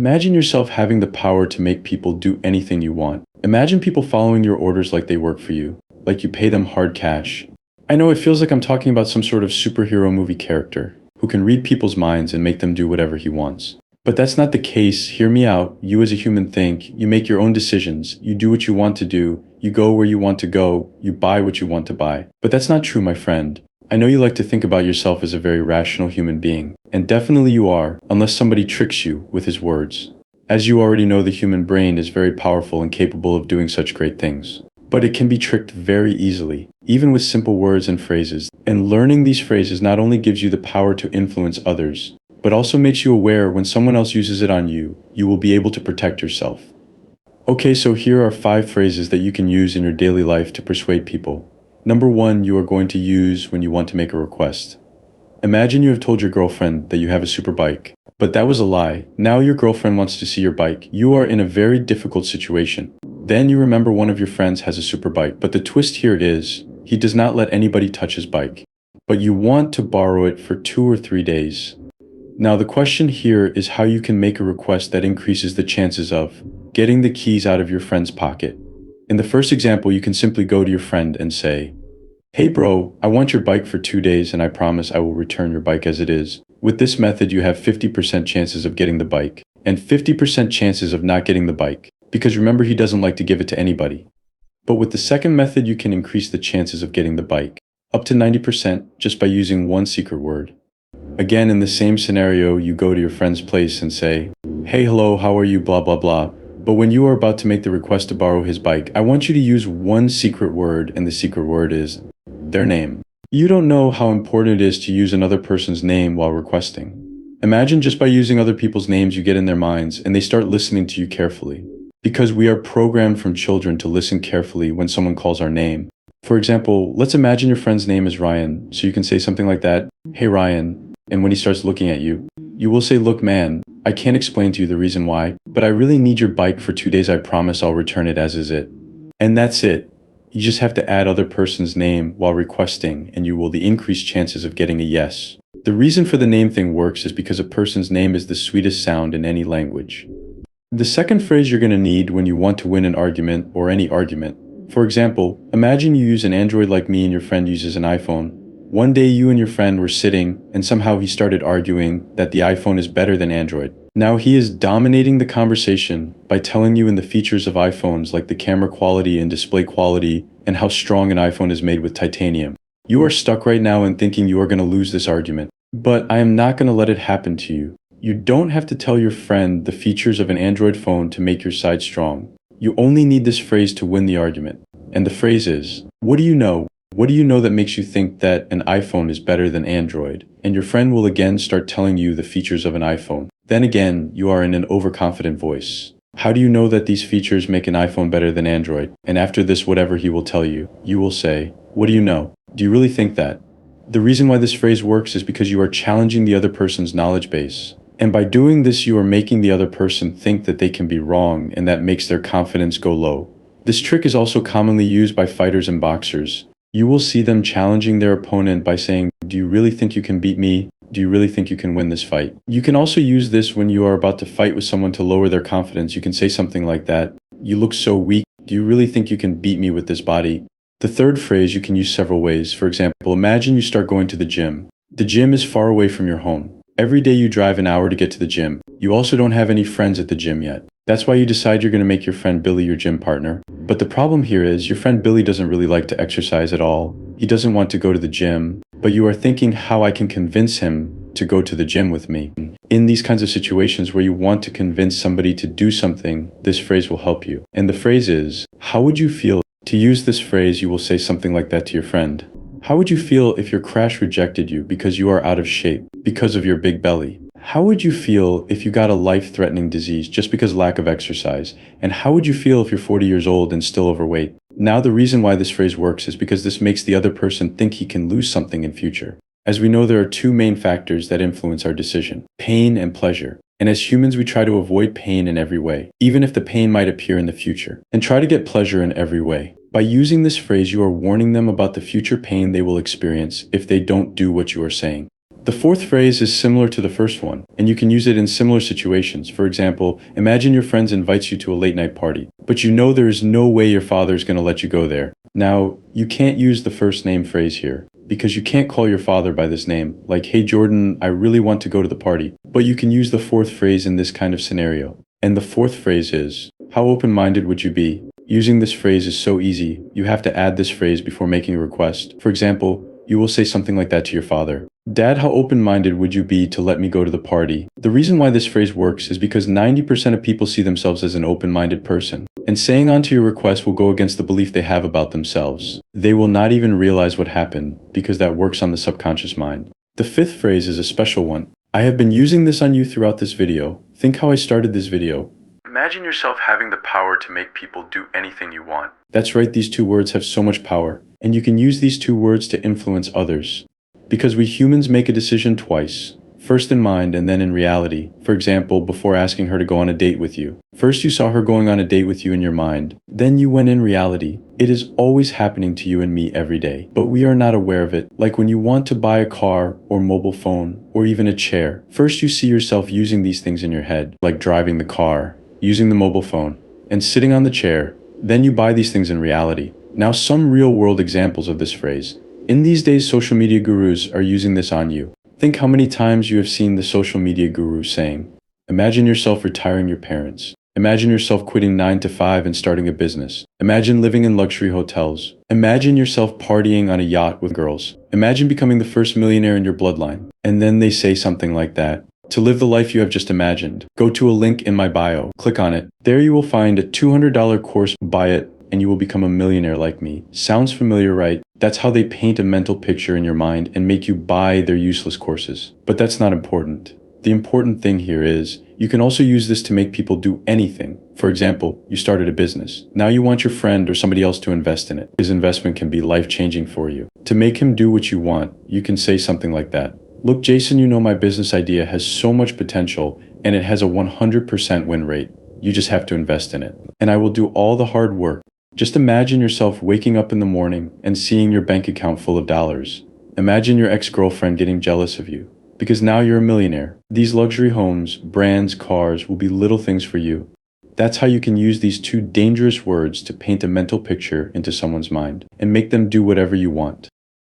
Imagine yourself having the power to make people do anything you want. Imagine people following your orders like they work for you, like you pay them hard cash. I know it feels like I'm talking about some sort of superhero movie character who can read people's minds and make them do whatever he wants. But that's not the case. Hear me out. You as a human think, you make your own decisions, you do what you want to do, you go where you want to go, you buy what you want to buy. But that's not true, my friend. I know you like to think about yourself as a very rational human being, and definitely you are, unless somebody tricks you with his words. As you already know, the human brain is very powerful and capable of doing such great things. But it can be tricked very easily, even with simple words and phrases. And learning these phrases not only gives you the power to influence others, but also makes you aware when someone else uses it on you, you will be able to protect yourself. Okay, so here are 5 phrases that you can use in your daily life to persuade people. Number 1, you are going to use when you want to make a request. Imagine you have told your girlfriend that you have a super bike, but that was a lie. Now your girlfriend wants to see your bike. You are in a very difficult situation. Then you remember one of your friends has a super bike, but the twist here is, he does not let anybody touch his bike. But you want to borrow it for 2 or 3 days. Now the question here is how you can make a request that increases the chances of getting the keys out of your friend's pocket. In the first example, you can simply go to your friend and say, "Hey bro, I want your bike for 2 days and I promise I will return your bike as it is." With this method, you have 50% chances of getting the bike and 50% chances of not getting the bike, because remember, he doesn't like to give it to anybody. But with the second method, you can increase the chances of getting the bike up to 90% just by using one secret word. Again, in the same scenario, you go to your friend's place and say, "Hey, hello, how are you, blah, blah, blah." But when you are about to make the request to borrow his bike, I want you to use one secret word, and the secret word is their name. You don't know how important it is to use another person's name while requesting. Imagine just by using other people's names, you get in their minds and they start listening to you carefully. Because we are programmed from children to listen carefully when someone calls our name. For example, let's imagine your friend's name is Ryan, so you can say something like that, "Hey Ryan," and when he starts looking at you, you will say, "Look man, I can't explain to you the reason why, but I really need your bike for 2 days. I promise I'll return it as is it." And that's it. You just have to add other person's name while requesting, and you will the increased chances of getting a yes. The reason for the name thing works is because a person's name is the sweetest sound in any language. The second phrase you're going to need when you want to win an argument or any argument. For example, imagine you use an Android like me and your friend uses an iPhone. One day you and your friend were sitting and somehow he started arguing that the iPhone is better than Android. Now he is dominating the conversation by telling you in the features of iPhones like the camera quality and display quality and how strong an iPhone is made with titanium. You are stuck right now and thinking you are going to lose this argument. But I am not going to let it happen to you. You don't have to tell your friend the features of an Android phone to make your side strong. You only need this phrase to win the argument. And the phrase is, "What do you know? What do you know that makes you think that an iPhone is better than Android?" And your friend will again start telling you the features of an iPhone. Then again, you are in an overconfident voice. "How do you know that these features make an iPhone better than Android?" And after this, whatever he will tell you, you will say, "What do you know? Do you really think that?" The reason why this phrase works is because you are challenging the other person's knowledge base. And by doing this, you are making the other person think that they can be wrong, and that makes their confidence go low. This trick is also commonly used by fighters and boxers. You will see them challenging their opponent by saying, "Do you really think you can beat me? Do you really think you can win this fight?" You can also use this when you are about to fight with someone to lower their confidence. You can say something like that, "You look so weak. Do you really think you can beat me with this body?" The third phrase you can use several ways. For example, imagine you start going to the gym. The gym is far away from your home. Every day you drive an hour to get to the gym. You also don't have any friends at the gym yet. That's why you decide you're going to make your friend Billy your gym partner. But the problem here is your friend Billy doesn't really like to exercise at all. He doesn't want to go to the gym, but you are thinking how I can convince him to go to the gym with me. In these kinds of situations where you want to convince somebody to do something, this phrase will help you. And the phrase is, "How would you feel?" To use this phrase, you will say something like that to your friend. "How would you feel if your crush rejected you because you are out of shape, because of your big belly? How would you feel if you got a life-threatening disease just because lack of exercise? And how would you feel if you're 40 years old and still overweight?" Now the reason why this phrase works is because this makes the other person think he can lose something in future. As we know, there are 2 main factors that influence our decision: pain and pleasure. And as humans, we try to avoid pain in every way, even if the pain might appear in the future, and try to get pleasure in every way. By using this phrase, you are warning them about the future pain they will experience if they don't do what you are saying. The fourth phrase is similar to the first one, and you can use it in similar situations. For example, imagine your friends invites you to a late night party, but you know there is no way your father is going to let you go there. Now, you can't use the first name phrase here, because you can't call your father by this name, like, "Hey Jordan, I really want to go to the party." But you can use the fourth phrase in this kind of scenario. And the fourth phrase is, how open-minded would you be? Using this phrase is so easy. You have to add this phrase before making a request. For example, you will say something like that to your father. "Dad, how open-minded would you be to let me go to the party?" The reason why this phrase works is because 90% of people see themselves as an open-minded person. And saying on to your request will go against the belief they have about themselves. They will not even realize what happened because that works on the subconscious mind. The fifth phrase is a special one. I have been using this on you throughout this video. Think how I started this video. Imagine yourself having the power to make people do anything you want. That's right, these two words have so much power. And you can use these two words to influence others. Because we humans make a decision twice. First in mind and then in reality. For example, before asking her to go on a date with you. First you saw her going on a date with you in your mind. Then you went in reality. It is always happening to you and me every day. But we are not aware of it. Like when you want to buy a car or mobile phone or even a chair. First you see yourself using these things in your head. Like driving the car, using the mobile phone, and sitting on the chair. Then you buy these things in reality. Now some real-world examples of this phrase. In these days, social media gurus are using this on you. Think how many times you have seen the social media guru saying, imagine yourself retiring your parents. Imagine yourself quitting 9 to 5 and starting a business. Imagine living in luxury hotels. Imagine yourself partying on a yacht with girls. Imagine becoming the first millionaire in your bloodline. And then they say something like that. To live the life you have just imagined, go to a link in my bio, click on it. There you will find a $200 course, buy it, and you will become a millionaire like me. Sounds familiar, right? That's how they paint a mental picture in your mind and make you buy their useless courses. But that's not important. The important thing here is, you can also use this to make people do anything. For example, you started a business. Now you want your friend or somebody else to invest in it. His investment can be life-changing for you. To make him do what you want, you can say something like that. Look, Jason, you know my business idea has so much potential and it has a 100% win rate. You just have to invest in it. And I will do all the hard work. Just imagine yourself waking up in the morning and seeing your bank account full of dollars. Imagine your ex-girlfriend getting jealous of you, because now you're a millionaire. These luxury homes, brands, cars will be little things for you. That's how you can use these two dangerous words to paint a mental picture into someone's mind and make them do whatever you want.